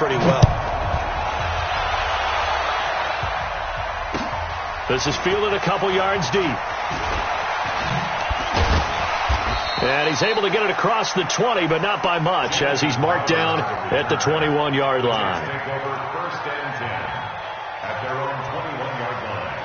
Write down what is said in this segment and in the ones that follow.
pretty well. This is fielded a couple yards deep. And he's able to get it across the 20, but not by much, as he's marked down at the 21-yard line. Take over first and 10 at their own 21-yard line.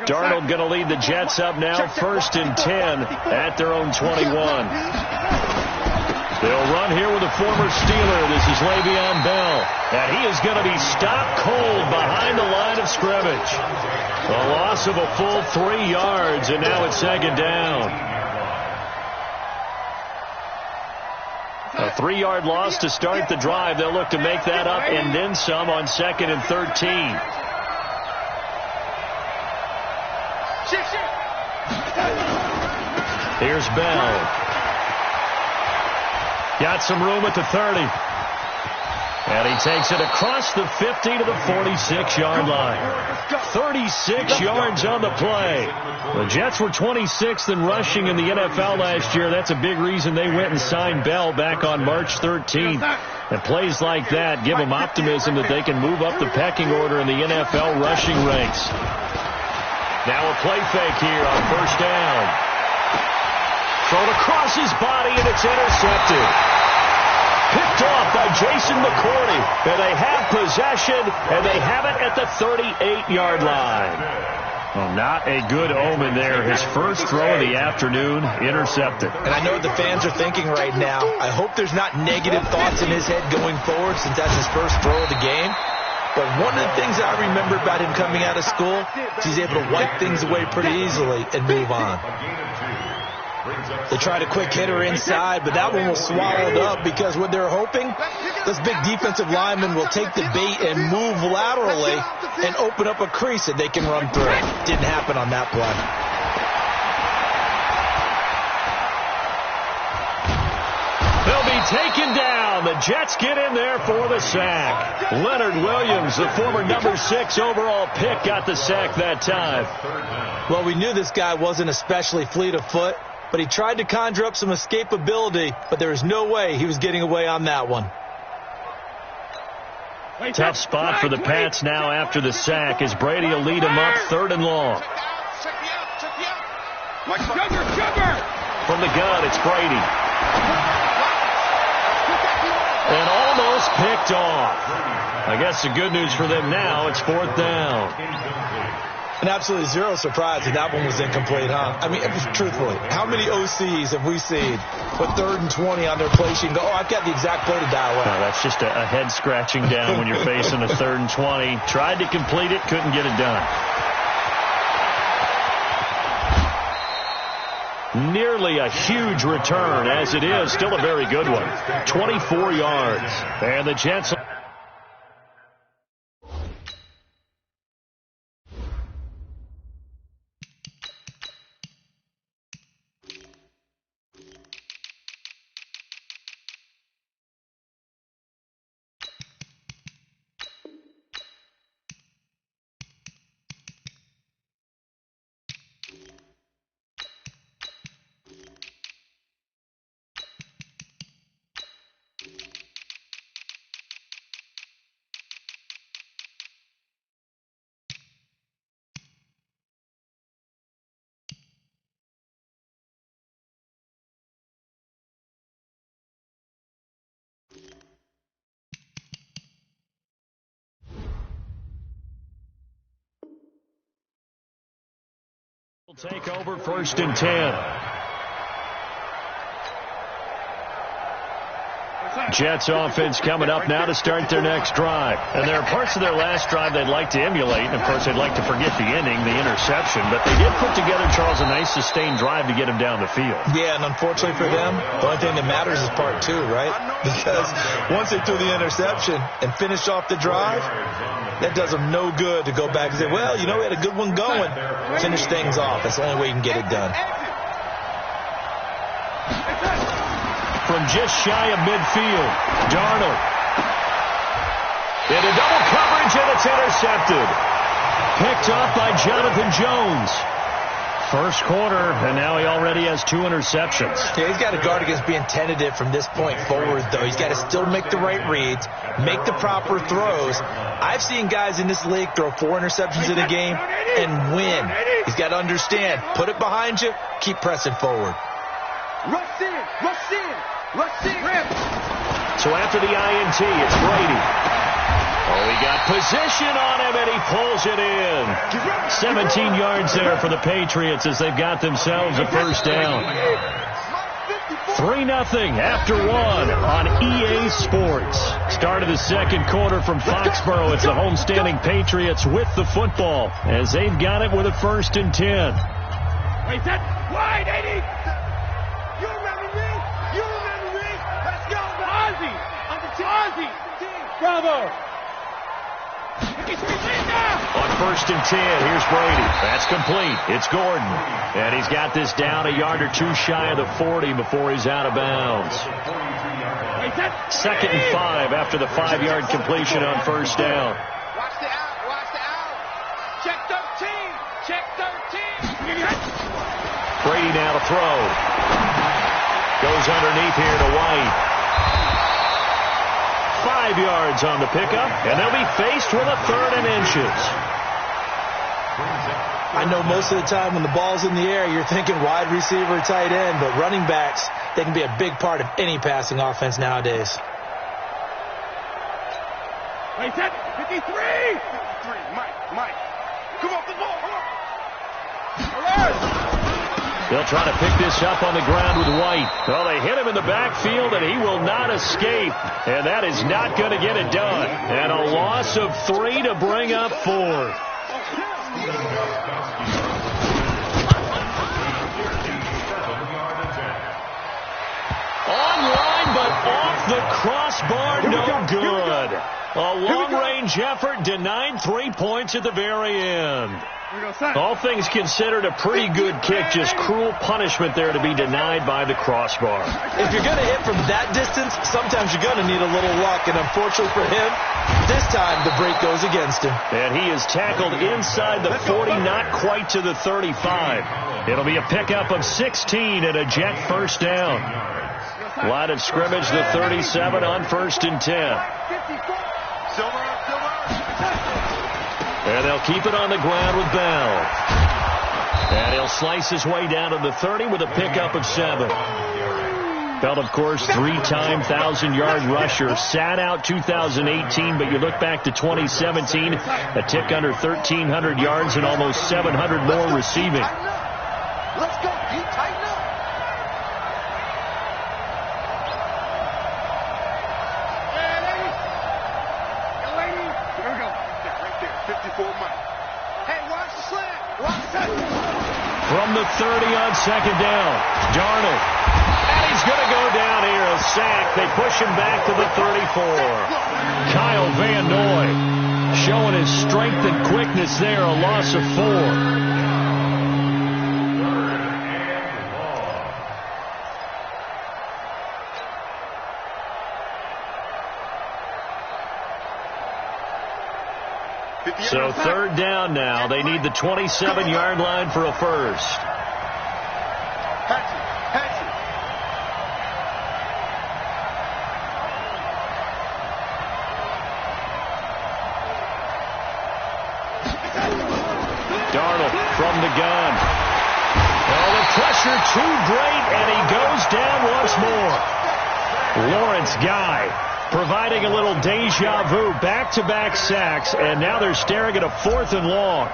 Darnold going to lead the Jets up now, first and 10 at their own 21. They'll run here with a former Steeler. This is Le'Veon Bell, and he is going to be stopped cold behind the line of scrimmage. A loss of a full 3 yards, and now it's second down. A 3-yard loss to start the drive. They'll look to make that up and then some on second and 13. Here's Bell. Got some room at the 30. And he takes it across the 50 to the 46-yard line. 36 yards on the play. The Jets were 26th in rushing in the NFL last year. That's a big reason they went and signed Bell back on March 13th. And plays like that give them optimism that they can move up the pecking order in the NFL rushing ranks. Now a play fake here on first down. Thrown across his body, and it's intercepted. Picked off by Jason McCourty. And they have possession, and they have it at the 38-yard line. Well, not a good omen there. His first throw of the afternoon, intercepted. And I know what the fans are thinking right now. I hope there's not negative thoughts in his head going forward since that's his first throw of the game. But one of the things I remember about him coming out of school is he's able to wipe things away pretty easily and move on. They tried a quick hitter inside, but that one was swallowed up because what they're hoping, this big defensive lineman will take the bait and move laterally and open up a crease that they can run through. Didn't happen on that play. They'll be taken down. The Jets get in there for the sack. Leonard Williams, the former number 6 overall pick, got the sack that time. Well, we knew this guy wasn't especially fleet of foot, but he tried to conjure up some escapability, but there was no way he was getting away on that one. Tough spot for the Pats now after the sack as Brady will lead him up 3rd and long. From the gun, it's Brady. And almost picked off. I guess the good news for them now, it's 4th down. And absolutely zero surprise that that one was incomplete, huh? I mean, truthfully, how many OCs have we seen with 3rd and 20 on their play sheet and go, oh, I've got the exact play to dial up? No, that's just a head scratching down when you're facing a 3rd and 20. Tried to complete it, couldn't get it done. Nearly a huge return, as it is. Still a very good one. 24 yards. And the Jets... Take over 1st and 10. Jets offense coming up now to start their next drive. And there are parts of their last drive they'd like to emulate. And, of course, they'd like to forget the ending, the interception. But they did put together, Charles, a nice sustained drive to get him down the field. Yeah, and unfortunately for them, the only thing that matters is part 2, right? Because once they threw the interception and finished off the drive, that does them no good to go back and say, well, you know, we had a good one going. Finish things off. That's the only way you can get it done. from just shy of midfield. Darnold. Into double coverage, and it's intercepted. Picked up by Jonathan Jones. First quarter, and now he already has 2 interceptions. Yeah, he's got to guard against being tentative from this point forward, though. He's got to still make the right reads, make the proper throws. I've seen guys in this league throw 4 interceptions in a game and win. He's got to understand, put it behind you, keep pressing forward. Rush in, rush in, rush in. So after the INT, it's Brady. Oh, he got position on him, and he pulls it in. 17 yards there for the Patriots as they've got themselves a first down. 3-0 after 1 on EA Sports. Start of the second quarter from Foxborough. It's the homestanding Patriots with the football as they've got it with a 1st and 10. Wait, that wide, 80. You remember me? You remember me? Let's go, Ozzy. Ozzy. Bravo. On 1st and 10, here's Brady. That's complete. It's Gordon. And he's got this down a yard or 2 shy of the 40 before he's out of bounds. 2nd and 5 after the 5-yard completion on 1st down. Watch the out. Watch the out. Check 13. Check 13. Brady now to throw. Goes underneath here to White. 5 yards on the pickup, and they'll be faced with a 3rd and inches. I know most of the time when the ball's in the air, you're thinking wide receiver, tight end, but running backs, they can be a big part of any passing offense nowadays. Wait, set. 53. 53. Mike. Come on, come on. Alert. They'll try to pick this up on the ground with White. Well, they hit him in the backfield, and he will not escape. And that is not going to get it done. And a loss of 3 to bring up 4. Online, but off the crossbar, no good. A long-range effort denied 3 points at the very end. All things considered, a pretty good kick, just cruel punishment there to be denied by the crossbar. If you're going to hit from that distance, sometimes you're going to need a little luck, and unfortunately for him, this time the break goes against him. And he is tackled inside the 40, not quite to the 35. It'll be a pickup of 16 and a Jet first down. Line of scrimmage, the 37 on 1st and 10. And they'll keep it on the ground with Bell. And he'll slice his way down to the 30 with a pickup of 7. Bell, of course, 3-time 1,000-yard rusher. Sat out 2018, but you look back to 2017, a tick under 1,300 yards and almost 700 more receiving. Let's go. You tighten up. From the 30 on 2nd down, Darnold. And he's going to go down here, a sack. They push him back to the 34. Kyle Van Noy showing his strength and quickness there, a loss of 4. So 3rd down now. They need the 27-yard line for a first. Darnold from the gun. Oh, the pressure too great, and he goes down once more. Lawrence Guy providing a little deja vu, back-to-back sacks, and now they're staring at a 4th and long.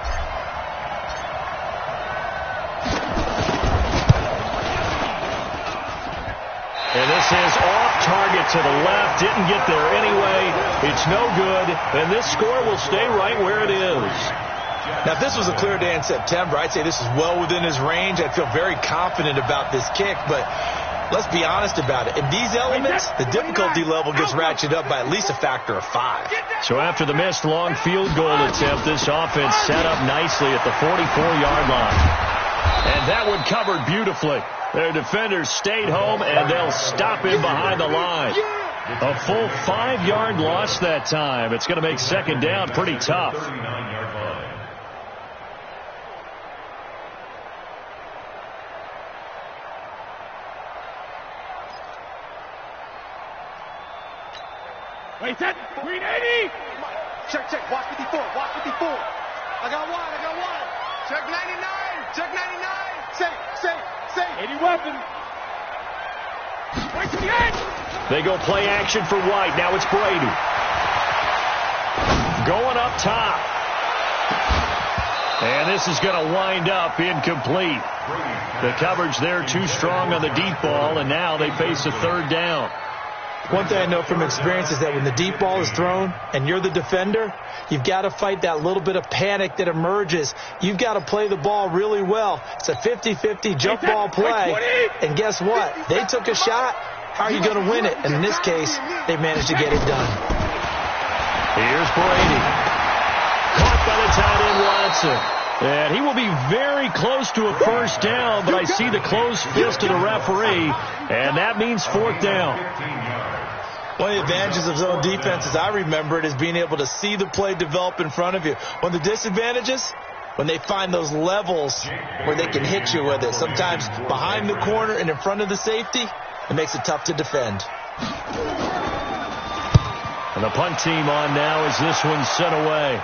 And this is off target to the left, didn't get there anyway. It's no good, and this score will stay right where it is. Now, if this was a clear day in September, I'd say this is well within his range. I'd feel very confident about this kick, but let's be honest about it. In these elements, the difficulty level gets ratcheted up by at least a factor of 5. So after the missed long field goal attempt, this offense set up nicely at the 44-yard line. And that one covered beautifully. Their defenders stayed home, and they'll stop him behind the line. A full 5-yard loss that time. It's going to make second down pretty tough. 39-yard line. Wait, set. Green 80. Check, check. Watch 54. Watch 54. I got one. Check 99. Check 99. Say. 80 weapon. Wait to the edge. They go play action for White. Now it's Brady. Going up top. And this is going to wind up incomplete. The coverage there too strong on the deep ball, and now they face a third down. One thing I know from experience is that when the deep ball is thrown and you're the defender, you've got to fight that little bit of panic that emerges. You've got to play the ball really well. It's a 50-50 jump ball play. And guess what? They took a shot. How are you going to win it? And in this case, they managed to get it done. Here's Brady. Caught by the tight end Watson. And he will be very close to a first down, but I see the closed fist of the referee, and that means fourth down. One of the advantages of zone defense, as I remember it, is being able to see the play develop in front of you. One of the disadvantages, when they find those levels where they can hit you with it, sometimes behind the corner and in front of the safety, it makes it tough to defend. And the punt team on now as this one's sent away.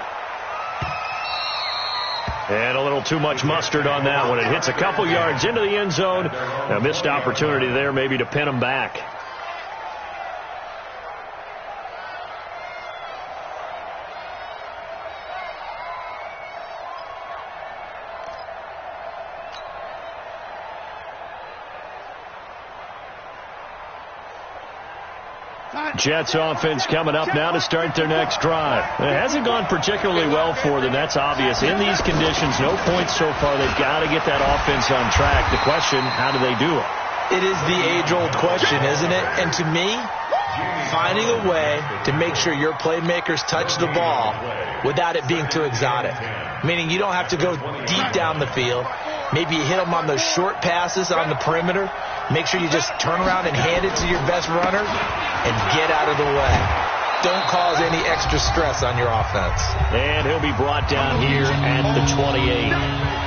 And a little too much mustard on that one. It hits a couple yards into the end zone. A missed opportunity there maybe to pin them back. Jets offense coming up now to start their next drive. It hasn't gone particularly well for them. That's obvious. In these conditions, no points so far. They've got to get that offense on track. The question, how do they do it? It is the age-old question, isn't it? And to me, finding a way to make sure your playmakers touch the ball without it being too exotic. Meaning you don't have to go deep down the field. Maybe you hit them on those short passes on the perimeter. Make sure you just turn around and hand it to your best runner and get out of the way. Don't cause any extra stress on your offense. And he'll be brought down here at the 28.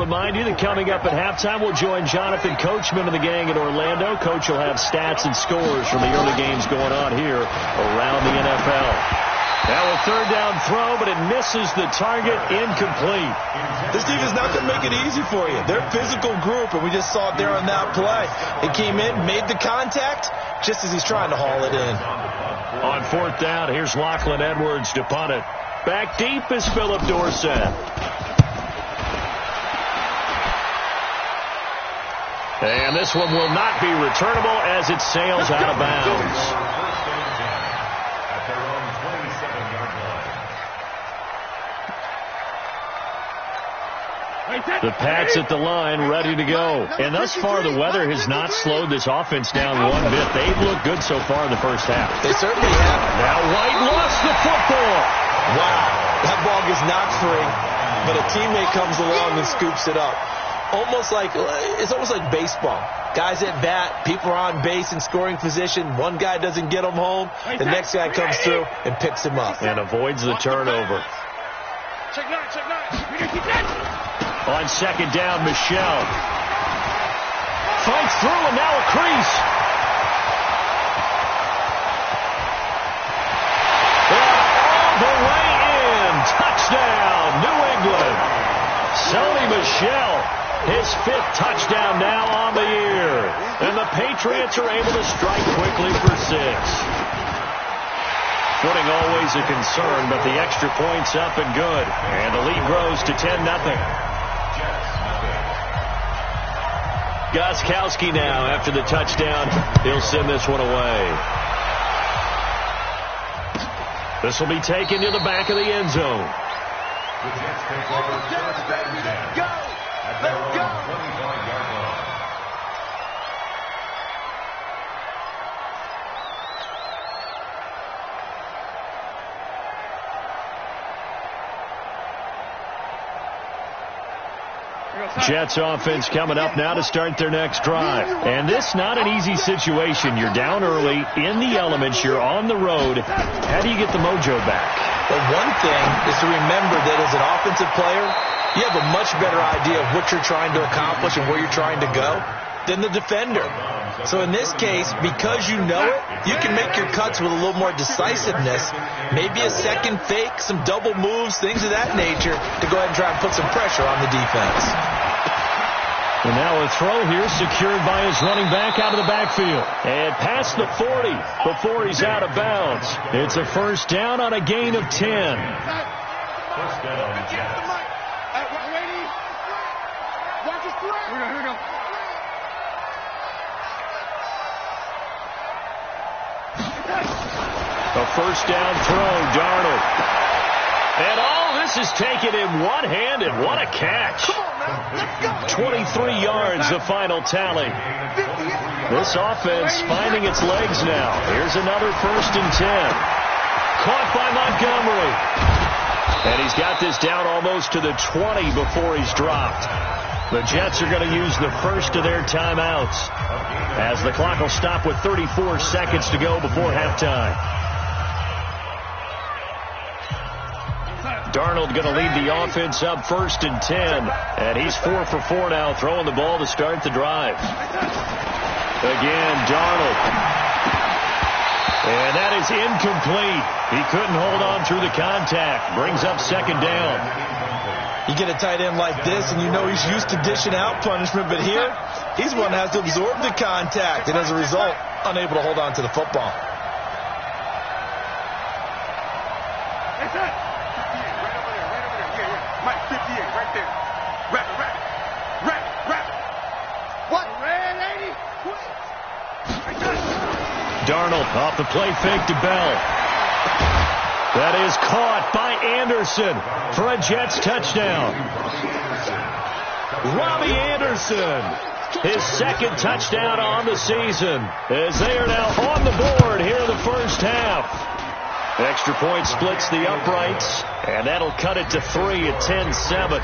Remind you that coming up at halftime, we'll join Jonathan Coachman and the gang in Orlando. Coach will have stats and scores from the early games going on here around the NFL. Now a third down throw, but it misses the target, incomplete. This defense is not going to make it easy for you. They're a physical group, and we just saw it there on that play. It came in, made the contact, just as he's trying to haul it in. On fourth down, here's Lachlan Edwards to punt it. Back deep is Philip Dorsett. And this one will not be returnable as it sails out of bounds. At their own 27-yard line. The Pats at the line, ready to go. And thus far, the weather has not slowed this offense down one bit. They've looked good so far in the first half. They certainly have. Now White lost the football. Wow, that ball gets knocked free, but a teammate comes along and scoops it up. It's almost like baseball. Guys at bat, people are on base in scoring position. One guy doesn't get him home. The next guy comes through and picks him up. And avoids the turnover. Check nine. On second down, Michelle. Fights through and now a crease. All the way in. Touchdown, New England. Sony Michel. His fifth touchdown now on the year. And the Patriots are able to strike quickly for 6. Footing always a concern, but the extra point's up and good. And the lead grows to 10-0. Gostkowski now after the touchdown. He'll send this one away. This will be taken to the back of the end zone. The Jets take over first and 10 at their own 25-yard line. Jets offense coming up now to start their next drive. And this not an easy situation. You're down early, in the elements, you're on the road. How do you get the mojo back? Well, one thing is to remember that as an offensive player, you have a much better idea of what you're trying to accomplish and where you're trying to go than the defender. So in this case, because you know it, you can make your cuts with a little more decisiveness, maybe a second fake, some double moves, things of that nature, to go ahead and try and put some pressure on the defense. And now a throw here secured by his running back out of the backfield. And past the 40 before he's out of bounds. It's a first down on a gain of 10. First down, Jets. Watch his throw. Here we go. A first down throw, Darnold. And all this is taken in one hand, and what a catch. 23 yards, the final tally. This offense finding its legs now. Here's another first and 10. Caught by Montgomery. And he's got this down almost to the 20 before he's dropped. The Jets are going to use the first of their timeouts, as the clock will stop with 34 seconds to go before halftime. Darnold going to lead the offense up first and 10. And he's 4 for 4 now, throwing the ball to start the drive. Again, Darnold. And that is incomplete. He couldn't hold on through the contact. Brings up second down. You get a tight end like this, and you know he's used to dishing out punishment, but here, he's one that has to absorb the contact, and as a result, unable to hold on to the football. That's it. 58, right over there. Yeah. Mike, 58, right there. Wrap. What? Red 80. Darnold off the play fake to Bell. That is caught by Anderson for a Jets touchdown. Robbie Anderson, his second touchdown on the season, as they are now on the board here in the first half. Extra point splits the uprights, and that'll cut it to 3 at 10-7.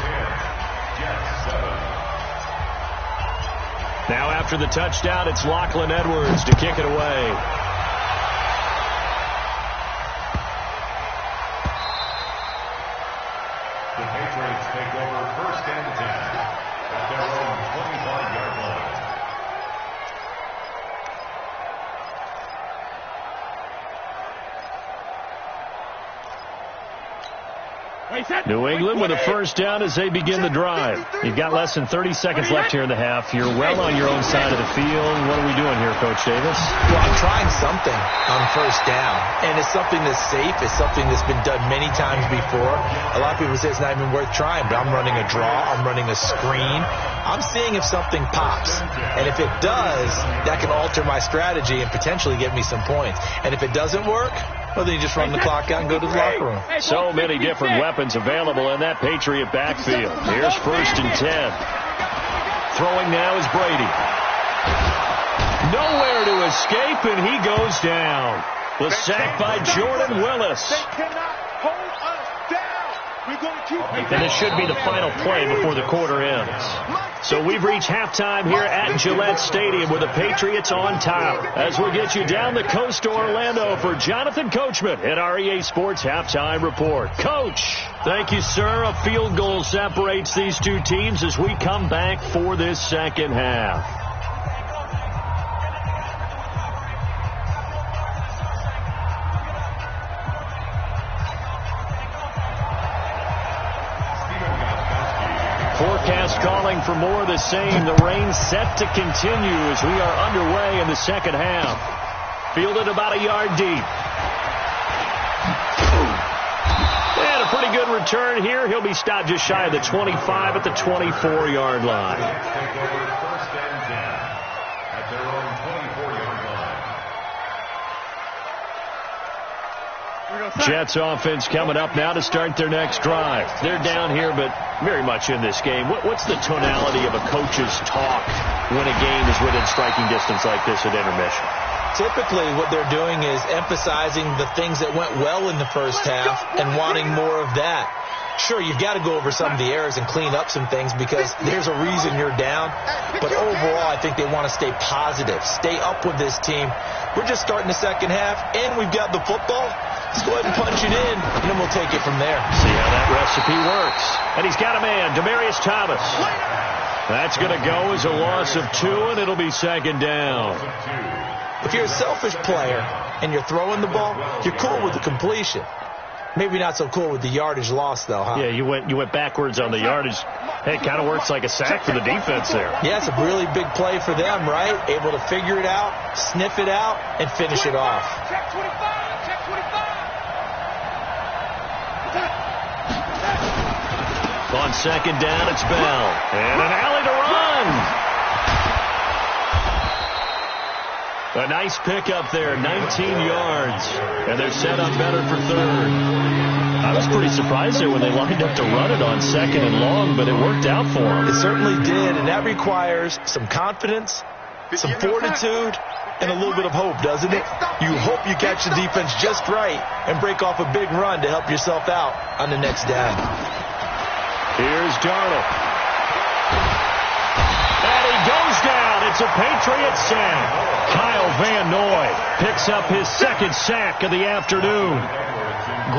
Now after the touchdown, it's Lachlan Edwards to kick it away. The Patriots take over first and 10 at their own 25-yard line. New England with a first down as they begin the drive. You've got less than 30 seconds left here in the half. You're well on your own side of the field. What are we doing here, Coach Davis? Well, I'm trying something on first down, and it's something that's safe. It's something that's been done many times before. A lot of people say it's not even worth trying, but I'm running a draw. I'm running a screen. I'm seeing if something pops, and if it does, that can alter my strategy and potentially get me some points. And if it doesn't work, well, then you just run the clock out and go to the locker room. So many different weapons available in that Patriot backfield. Here's first and 10. Throwing now is Brady. Nowhere to escape, and he goes down. The sack by Jordan Willis. They cannot hold us down. We're going to keep. And this should be the final play before the quarter ends. So we've reached halftime here at Gillette Stadium with the Patriots on top. As we get you down the coast to Orlando for Jonathan Coachman at our EA Sports Halftime Report. Coach, thank you, sir. A field goal separates these two teams as we come back for this second half. Forecast calling for more of the same. The rain set to continue as we are underway in the second half. Fielded about a yard deep. And a pretty good return here. He'll be stopped just shy of the 25 at the 24-yard line. Take over first and 10 at their own 24-yard line. Jets offense coming up now to start their next drive. They're down here, but very much in this game. What's the tonality of a coach's talk when a game is within striking distance like this at intermission? Typically, what they're doing is emphasizing the things that went well in the first half and wanting more of that. Sure, you've got to go over some of the errors and clean up some things because there's a reason you're down. But overall, I think they want to stay positive, stay up with this team. We're just starting the second half, and we've got the football. Let's go ahead and punch it in, and then we'll take it from there. See how that recipe works. And he's got a man, Demaryius Thomas. That's going to go as a loss of 2, and it'll be second down. If you're a selfish player and you're throwing the ball, you're cool with the completion. Maybe not so cool with the yardage loss, though, huh? Yeah, you went backwards on the yardage. Hey, it kind of works like a sack for the defense there. Yeah, it's a really big play for them, right? Able to figure it out, sniff it out, and finish it off. Check 25, check 25. On second down, it's Bell. And an alley to run. A nice pickup there, 19 yards. And they're set up better for third. I was pretty surprised there when they lined up to run it on second and long, but it worked out for them. It certainly did, and that requires some confidence, some fortitude, and a little bit of hope, doesn't it? You hope you catch the defense just right and break off a big run to help yourself out on the next down. Here's Darnold. And he goes down. It's a Patriot sack. Kyle Van Noy picks up his second sack of the afternoon.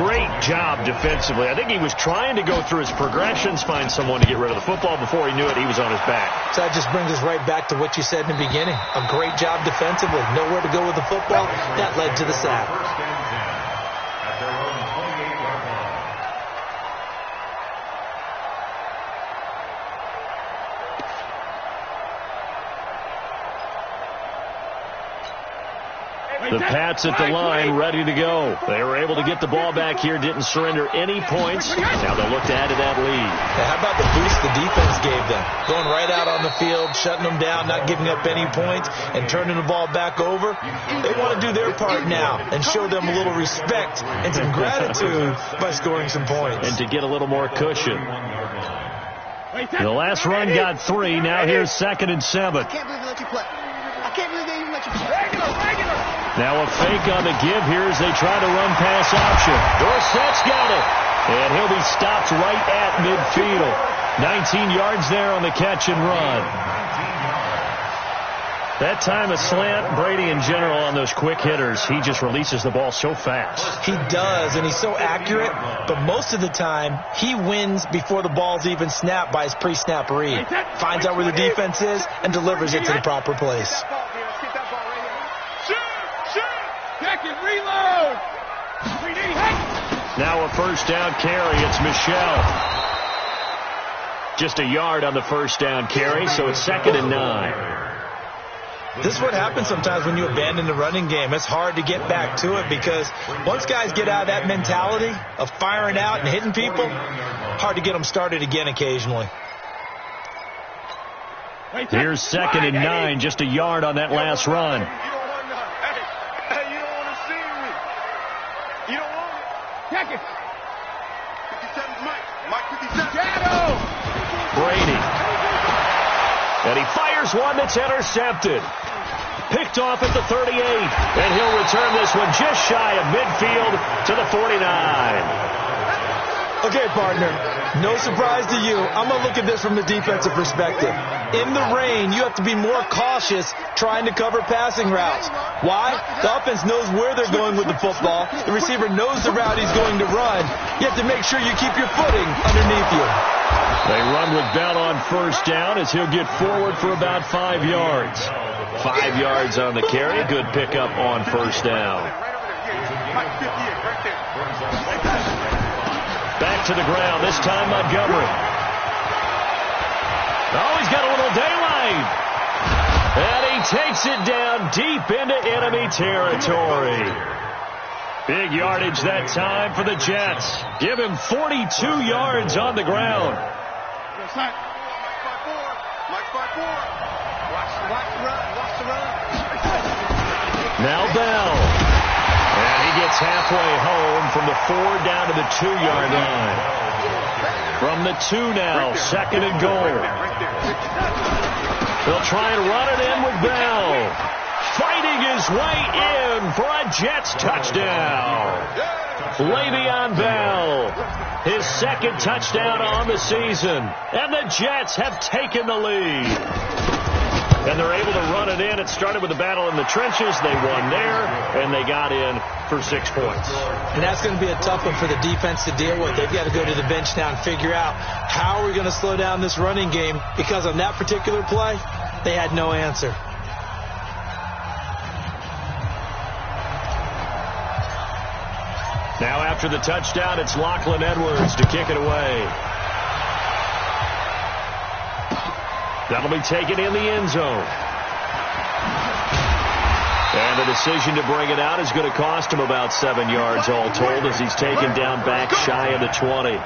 Great job defensively. I think he was trying to go through his progressions, find someone to get rid of the football. Before he knew it, he was on his back. So that just brings us right back to what you said in the beginning. A great job defensively. Nowhere to go with the football. That led to the sack. First and 10 at their own 28-yard line. The Pats at the line, ready to go. They were able to get the ball back here, didn't surrender any points. Now they'll look to add to that lead. Yeah, how about the boost the defense gave them? Going right out on the field, shutting them down, not giving up any points, and turning the ball back over. They want to do their part now and show them a little respect and some gratitude by scoring some points. And to get a little more cushion. The last run got 3. Now here's second and 7. I can't believe they let you play. I can't believe they even let you play. Regular. Now a fake on the give here as they try to run pass option. Dorsett's got it. And he'll be stopped right at midfield. 19 yards there on the catch and run. That time a slant. Brady in general on those quick hitters, he just releases the ball so fast. He does, and he's so accurate, but most of the time he wins before the ball's even snapped by his pre-snap read. Finds out where the defense is and delivers it to the proper place. Check it, reload. Now a first down carry. It's Michelle. Just a yard on the first down carry, so it's second and 9. This is what happens sometimes when you abandon the running game. It's hard to get back to it because once guys get out of that mentality of firing out and hitting people, hard to get them started again occasionally. Here's second and 9, just a yard on that last run. Check it. 57's Mike 57. Shadow. Brady. And he fires one that's intercepted. Picked off at the 38. And he'll return this one just shy of midfield to the 49. Okay, partner, no surprise to you. I'm going to look at this from the defensive perspective. In the rain, you have to be more cautious trying to cover passing routes. Why? The offense knows where they're going with the football. The receiver knows the route he's going to run. You have to make sure you keep your footing underneath you. They run with Bell on first down as he'll get forward for about 5 yards. 5 yards on the carry. Good pickup on first down. Back to the ground, this time Montgomery. Oh, he's got a little daylight. And he takes it down deep into enemy territory. Big yardage that time for the Jets. Give him 42 yards on the ground. Watch the run. Now Bell. And he gets halfway home from the 4 down to the 2-yard line. From the 2 now, 2nd and goal. They'll try and run it in with Bell. Fighting his way in for a Jets touchdown. Le'Veon Bell, his 2nd touchdown on the season. And the Jets have taken the lead. And they're able to run it in. It started with a battle in the trenches. They won there, and they got in for 6 points. And that's going to be a tough one for the defense to deal with. They've got to go to the bench now and figure out how are we going to slow down this running game, because on that particular play, they had no answer. Now after the touchdown, it's Lachlan Edwards to kick it away. That'll be taken in the end zone. And the decision to bring it out is going to cost him about 7 yards all told, as he's taken down back shy of the 20.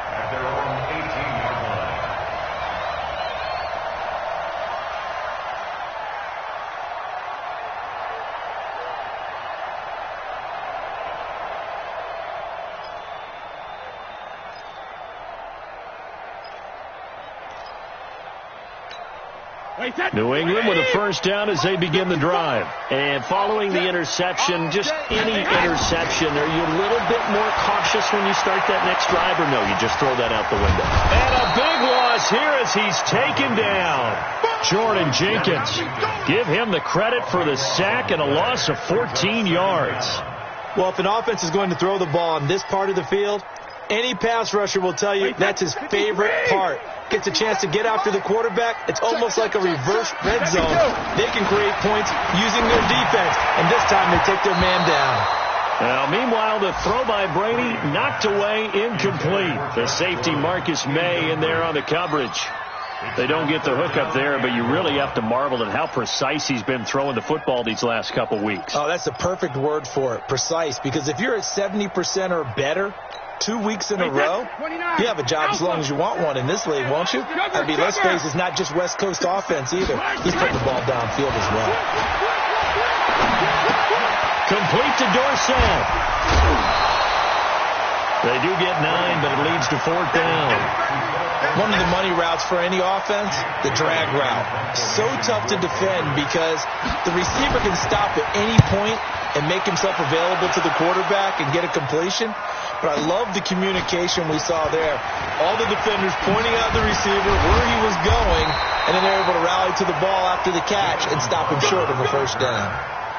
New England with a first down as they begin the drive. And following the interception, just any interception, are you a little bit more cautious when you start that next drive, or no, you just throw that out the window? And a big loss here as he's taken down. Jordan Jenkins, give him the credit for the sack and a loss of 14 yards. Well, if an offense is going to throw the ball on this part of the field, any pass rusher will tell you that's his favorite part. Gets a chance to get after the quarterback. It's almost like a reverse red zone. They can create points using their defense, and this time they take their man down. Now, meanwhile, the throw by Brady knocked away, incomplete. The safety Marcus May in there on the coverage. They don't get the hook up there, but you really have to marvel at how precise he's been throwing the football these last couple weeks. Oh, that's the perfect word for it, precise, because if you're at 70% or better 2 weeks in a row, you have a job as long as you want one in this league, won't you? I mean, let's face it, it's not just West Coast offense either. He's putting the ball downfield as well. Complete to Dorsett. They do get 9, but it leads to 4th down. One of the money routes for any offense, the drag route. So tough to defend because the receiver can stop at any point and make himself available to the quarterback and get a completion. But I love the communication we saw there. All the defenders pointing out the receiver, where he was going, and then they're able to rally to the ball after the catch and stop him short of a first down.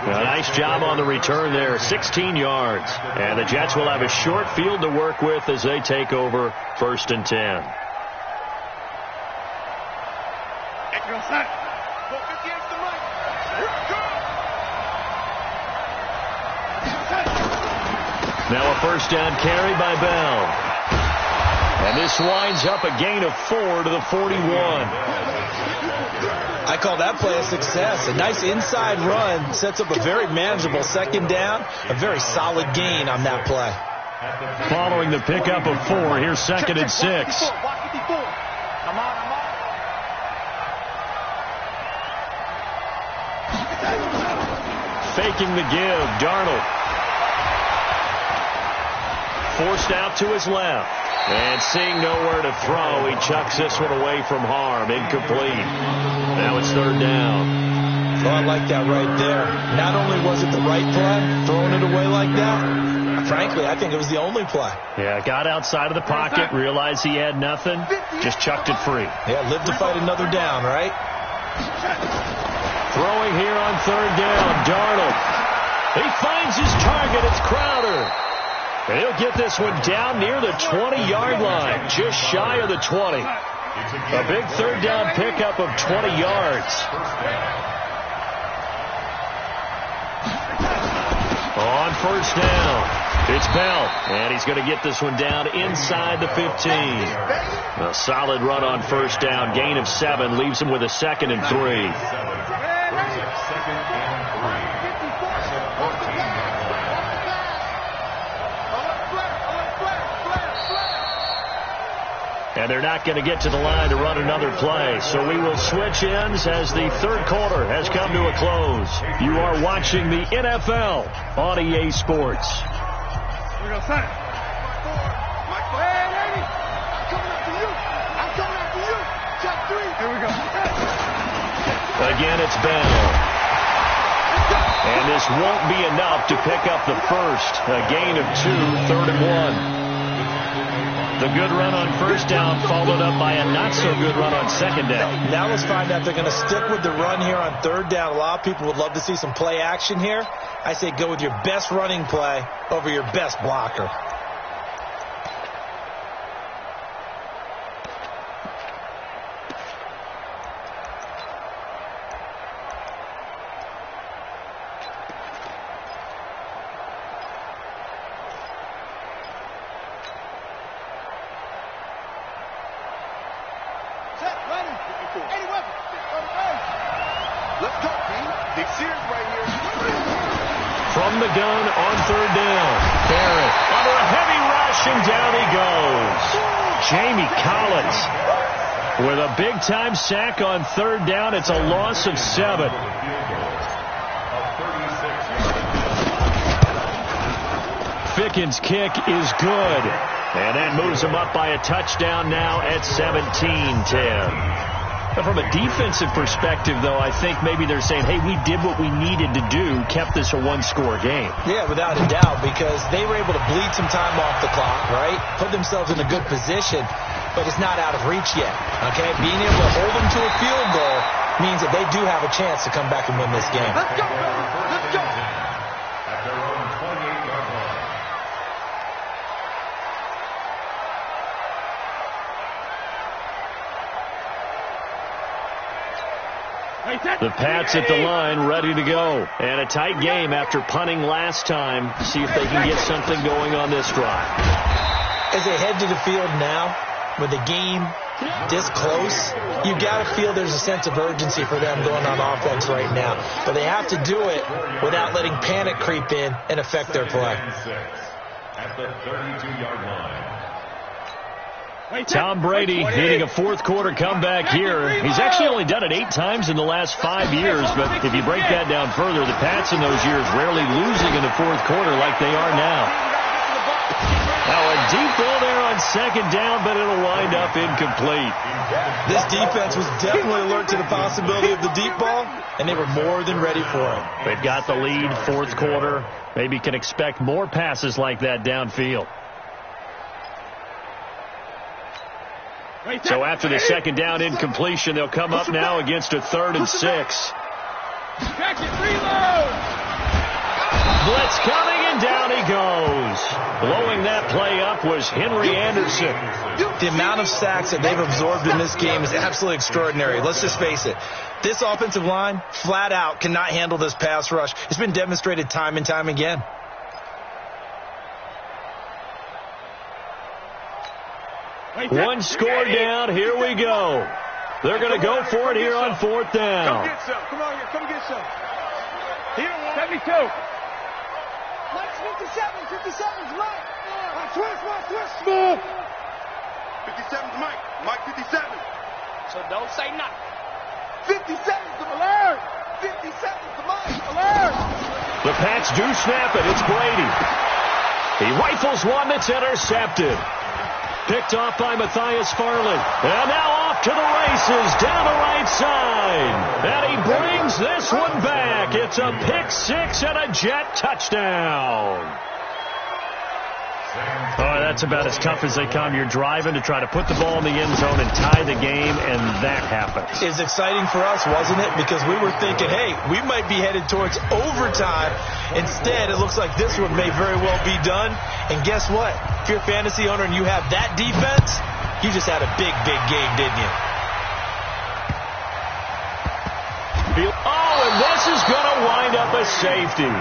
A nice job on the return there, 16 yards. And the Jets will have a short field to work with as they take over 1st and 10. Now a first down carry by Bell. And this winds up a gain of 4 to the 41. I call that play a success. A nice inside run sets up a very manageable 2nd down. A very solid gain on that play. Following the pickup of 4, here's 2nd and 6. Faking the give, Darnold. Forced out to his left. And seeing nowhere to throw, he chucks this one away from harm. Incomplete. Now it's 3rd down. Oh, I like that right there. Not only was it the right play, throwing it away like that, frankly, I think it was the only play. Yeah, got outside of the pocket, realized he had nothing, just chucked it free. Yeah, live to fight another down, right? Throwing here on 3rd down, Darnold. He finds his target, it's Crowder. And he'll get this one down near the 20-yard line, just shy of the 20. A big 3rd down pickup of 20 yards. On 1st down, it's Bell, and he's going to get this one down inside the 15. A solid run on 1st down, gain of 7, leaves him with a 2nd and 3. And they're not going to get to the line to run another play. So we will switch ends as the third quarter has come to a close. You are watching the NFL on EA Sports. Here we go, son. Hey, lady. I'm coming after you. I'm coming after you. Check 3. Here we go. Again, it's Bell. And this won't be enough to pick up the first. A gain of 2, 3rd and 1. The good run on first down followed up by a not-so-good run on second down. Now let's find out if they're going to stick with the run here on third down. A lot of people would love to see some play action here. I say go with your best running play over your best blocker. From the gun on third down. Barrett under a heavy rush, and down he goes. Jamie Collins with a big-time sack on third down. It's a loss of 7. Fickens' kick is good. And that moves him up by a touchdown now at 17-10. From a defensive perspective, though, I think maybe they're saying, hey, we did what we needed to do, kept this a one-score game. Yeah, without a doubt, because they were able to bleed some time off the clock, right? Put themselves in a good position, but it's not out of reach yet, okay? Being able to hold them to a field goal means that they do have a chance to come back and win this game. Let's go, let's go. At their own 28-yard line. The Pats at the line, ready to go. And a tight game after punting last time. See if they can get something going on this drive. As they head to the field now, with the game this close, you got to feel there's a sense of urgency for them going on offense right now. But they have to do it without letting panic creep in and affect their play. At the 32-yard line. Tom Brady needing a fourth-quarter comeback here. He's actually only done it 8 times in the last 5 years, but if you break that down further, the Pats in those years rarely losing in the fourth quarter like they are now. Now a deep ball there on second down, but it'll wind up incomplete. This defense was definitely alert to the possibility of the deep ball, and they were more than ready for it. They've got the lead, fourth quarter. Maybe can expect more passes like that downfield. So after the second down incompletion, they'll come up now against a 3rd and 6. Check it, reload. Blitz coming, and down he goes. Blowing that play up was Henry Anderson. The amount of sacks that they've absorbed in this game is absolutely extraordinary. Let's just face it. This offensive line, flat out, cannot handle this pass rush. It's been demonstrated time and time again. One score down. Here we go. They're going to go for it here on 4th down. Come get some. Come on here. Come get some. Here, 72. Mike's 57. 57's Mike. Twist. Smooth. 57's Mike. Mike 57. So don't say nothing. 57's the alert. 57's the Mike. Alert. The Pats do snap it. It's Brady. He rifles one that's intercepted. Picked off by Matthias Farley. And now off to the races down the right side. And he brings this one back. It's a pick 6 and a Jet touchdown. Oh, that's about as tough as they come. You're driving to try to put the ball in the end zone and tie the game, and that happens. It's exciting for us, wasn't it? Because we were thinking, hey, we might be headed towards overtime. Instead, it looks like this one may very well be done. And guess what? If you're a fantasy owner and you have that defense, you just had a big, big game, didn't you? Oh, and this is going to wind up a safety.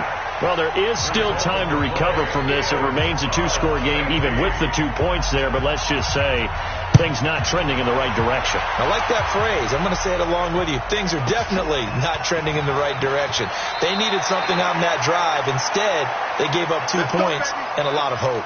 Well, there is still time to recover from this. It remains a 2-score game even with the 2 points there, but let's just say things not trending in the right direction. I like that phrase. I'm going to say it along with you. Things are definitely not trending in the right direction. They needed something on that drive. Instead, they gave up 2 points and a lot of hope.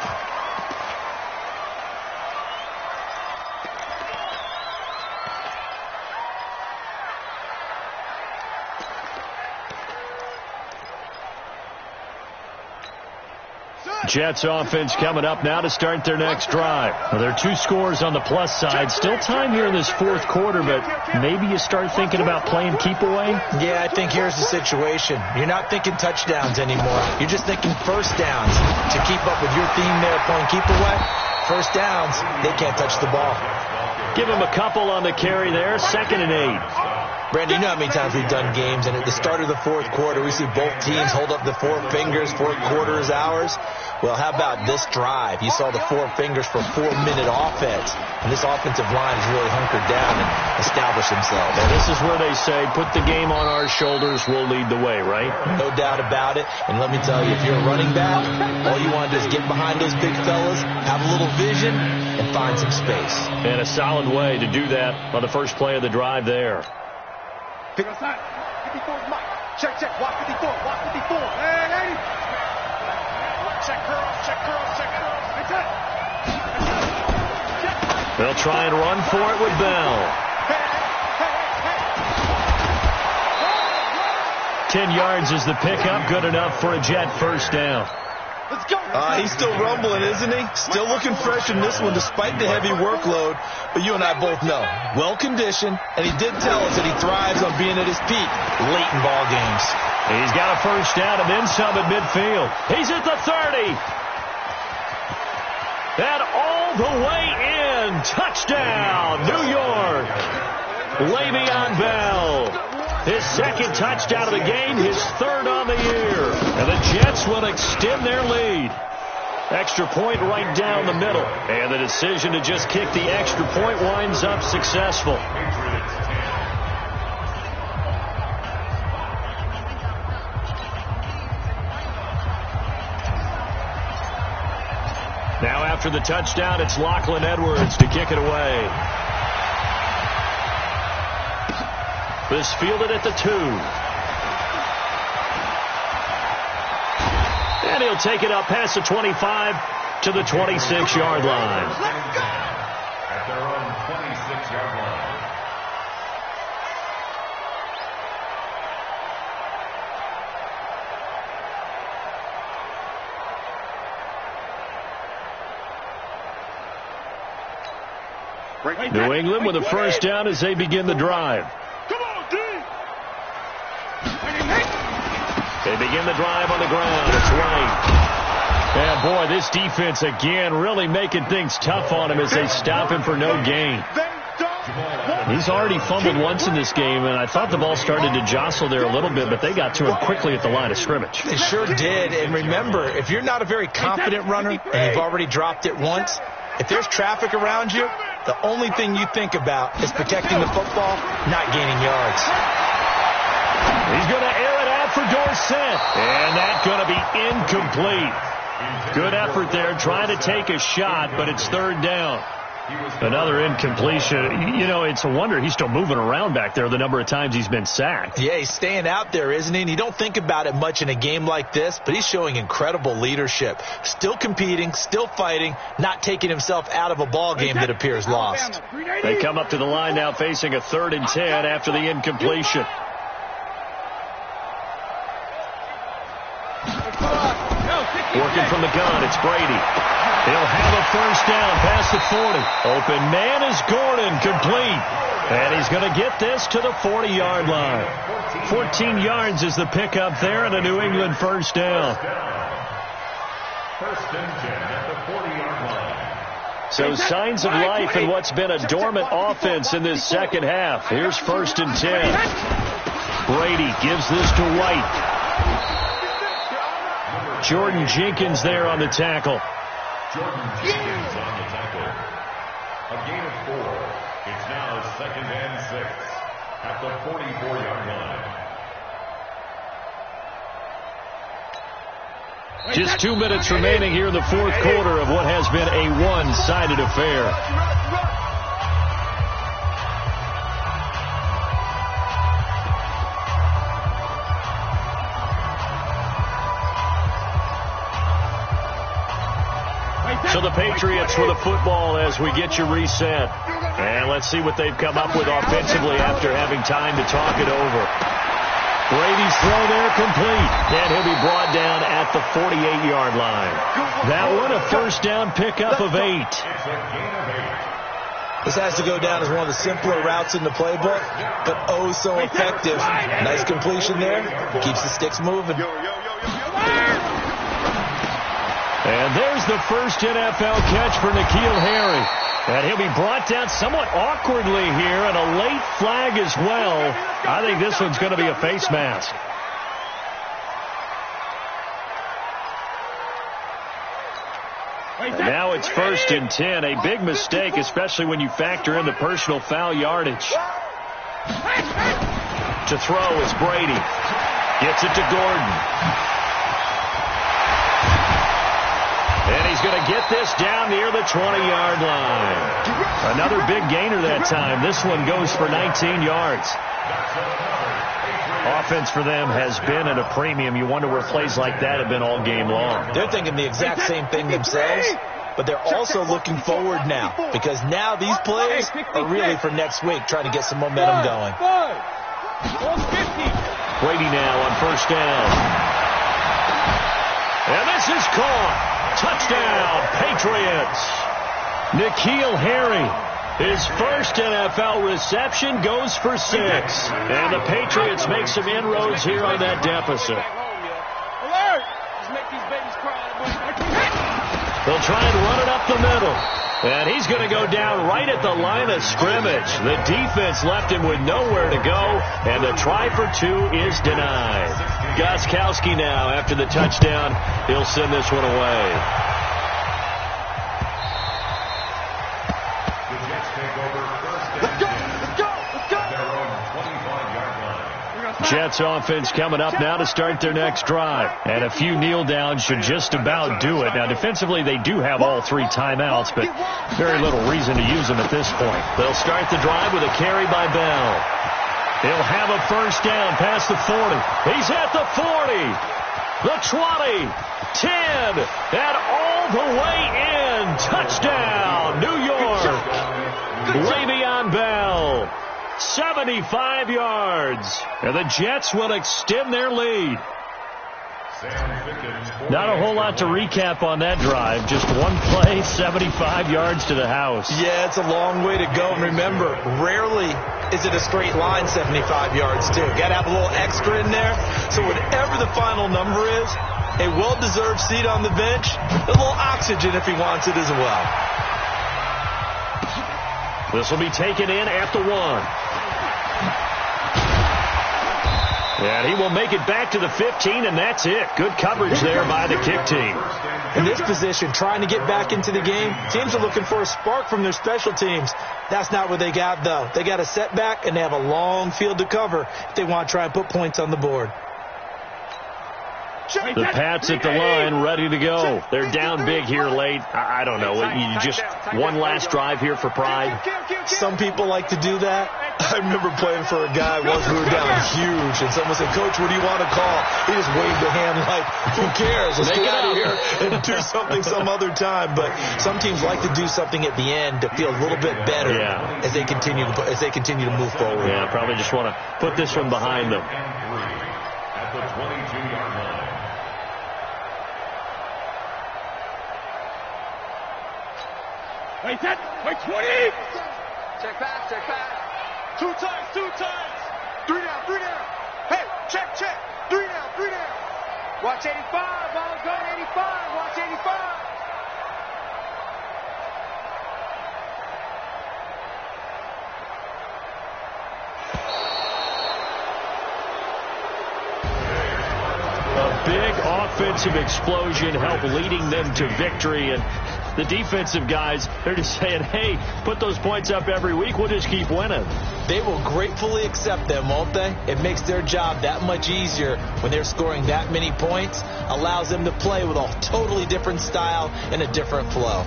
Jets offense coming up now to start their next drive. Well, there are 2 scores on the plus side. Still time here in this fourth quarter, but maybe you start thinking about playing keep away? Yeah, I think here's the situation. You're not thinking touchdowns anymore. You're just thinking first downs. To keep up with your theme there, playing keep away, first downs, they can't touch the ball. Give him a couple on the carry there, 2nd and 8. Brandon, you know how many times we've done games, and at the start of the fourth quarter, we see both teams hold up the 4 fingers, fourth quarter is ours. Well, how about this drive? You saw the 4 fingers for 4-minute offense, and this offensive line has really hunkered down and established themselves. And this is where they say, put the game on our shoulders, we'll lead the way, right? No doubt about it, and let me tell you, if you're a running back, all you want to do is get behind those big fellas, have a little vision, and find some space. And a solid way to do that on the first play of the drive there. Pick us out. 54 is Mike. Check, watch 54, watch 54. Hey, 80. Check curls, check curls, check curls. That's it. They'll try and run for it with Bell. 10 yards is the pickup, good enough for a Jet first down. Let's go. He's still rumbling, isn't he? Still looking fresh in this one despite the heavy workload. But you and I both know, well-conditioned, and he did tell us that he thrives on being at his peak late in ball games. He's got a first down and then some at midfield. He's at the 30. And all the way in. Touchdown, New York. Le'Veon Bell. His 2nd touchdown of the game, his 3rd on the year. And the Jets will extend their lead. Extra point right down the middle. And the decision to just kick the extra point winds up successful. Now after the touchdown, it's Lachlan Edwards to kick it away. This fielded at the 2. And he'll take it up past the 25 to the 26-yard line. At their own 26-yard line. New England with a first down as they begin the drive. Come on, D. They begin the drive on the ground. It's White. And, boy, this defense again really making things tough on him as they stop him for no gain. He's already fumbled once in this game, and I thought the ball started to jostle there a little bit, but they got to him quickly at the line of scrimmage. They sure did. And remember, if you're not a very confident runner and you've already dropped it once, if there's traffic around you, the only thing you think about is protecting the football, not gaining yards. He's going to air it out for Dorsett. And that's going to be incomplete. Good effort there, trying to take a shot, but it's 3rd down. Another incompletion. You know, it's a wonder he's still moving around back there the number of times he's been sacked. Yeah, he's staying out there, isn't he? And you don't think about it much in a game like this, but he's showing incredible leadership. Still competing, still fighting, not taking himself out of a ball game that appears lost. They come up to the line now facing a 3rd and 10 after the incompletion. Working from the gun, it's Brady. He'll have a first down past the 40. Open man is Gordon, complete. And he's going to get this to the 40-yard line. 14 yards is the pickup there and a New England first down. First and 10 at the 40-yard line. So signs of life in what's been a dormant offense in this second half. Here's 1st and 10. Brady gives this to White. Jordan Jenkins there on the tackle. Jordan Jenkins on the tackle. A gain of 4. It's now 2nd and 6 at the 44-yard line. Just 2 minutes remaining here in the fourth quarter of what has been a one-sided affair. So the Patriots with the football as we get you reset. And let's see what they've come up with offensively after having time to talk it over. Brady's throw there complete, and he'll be brought down at the 48-yard line. That one a first down pickup of 8. This has to go down as one of the simpler routes in the playbook, but oh so effective. Nice completion there. Keeps the sticks moving. And there's the first NFL catch for N'Keal Harry. And he'll be brought down somewhat awkwardly here, and a late flag as well. I think this one's going to be a face mask. And now it's 1st and 10. A big mistake, especially when you factor in the personal foul yardage. To throw is Brady. Gets it to Gordon. And he's going to get this down near the 20-yard line. Another big gainer that time. This one goes for 19 yards. Offense for them has been at a premium. You wonder where plays like that have been all game long. They're thinking the exact same thing themselves, but they're also looking forward now, because now these plays are really for next week, trying to get some momentum going. Brady now on first down. And this is caught. Touchdown, Patriots. N'Keal Harry, his first NFL reception, goes for 6. And the Patriots make some inroads here on that deficit. They'll try and run it up the middle. And he's going to go down right at the line of scrimmage. The defense left him with nowhere to go, and the try for 2 is denied. Gostkowski now, after the touchdown, he'll send this one away. Jets offense coming up now to start their next drive. And a few kneel downs should just about do it. Now, defensively, they do have all 3 timeouts, but very little reason to use them at this point. They'll start the drive with a carry by Bell. He'll have a first down past the 40. He's at the 40, the 20, 10, and all the way in. Touchdown, New York. Le'Veon Bell. 75 yards. And the Jets will extend their lead. Not a whole lot to recap on that drive. Just one play, 75 yards to the house. Yeah, it's a long way to go. And remember, rarely is it a straight line 75 yards, too. Got to have a little extra in there. So whatever the final number is, a well-deserved seat on the bench, a little oxygen if he wants it as well. This will be taken in at the 1. And he will make it back to the 15, and that's it. Good coverage there by the kick team. In this position, trying to get back into the game, teams are looking for a spark from their special teams. That's not what they got, though. They got a setback, and they have a long field to cover if they want to try and put points on the board. The Pats at the line, ready to go. They're down big here late. I don't know. You just one last drive here for pride. Some people like to do that. I remember playing for a guy once we were down huge, and someone said, "Coach, what do you want to call?" He just waved a hand like, "Who cares? Let's get out of here and do something some other time." But some teams like to do something at the end to feel a little bit better as they continue to move forward. Yeah, probably just want to put this one behind them. At the 22-yard line. Wait, set. Wait, 20. Check pass. 2 times. 3 down. Hey, check. 3 down. Watch 85. Ball going 85. Watch 85. A big offensive explosion helped leading them to victory, and the defensive guys, they're just saying, hey, put those points up every week. We'll just keep winning. They will gratefully accept them, won't they? It makes their job that much easier when they're scoring that many points. Allows them to play with a totally different style and a different flow.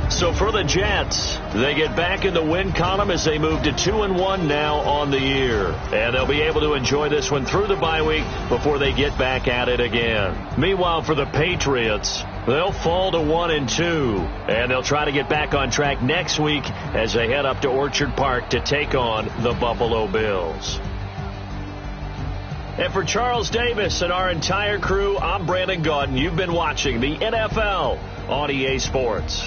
So for the Jets, they get back in the win column as they move to 2-1 now on the year. And they'll be able to enjoy this one through the bye week before they get back at it again. Meanwhile, for the Patriots, they'll fall to 1-2. And they'll try to get back on track next week as they head up to Orchard Park to take on the Buffalo Bills. And for Charles Davis and our entire crew, I'm Brandon Gaudin. You've been watching the NFL on EA Sports.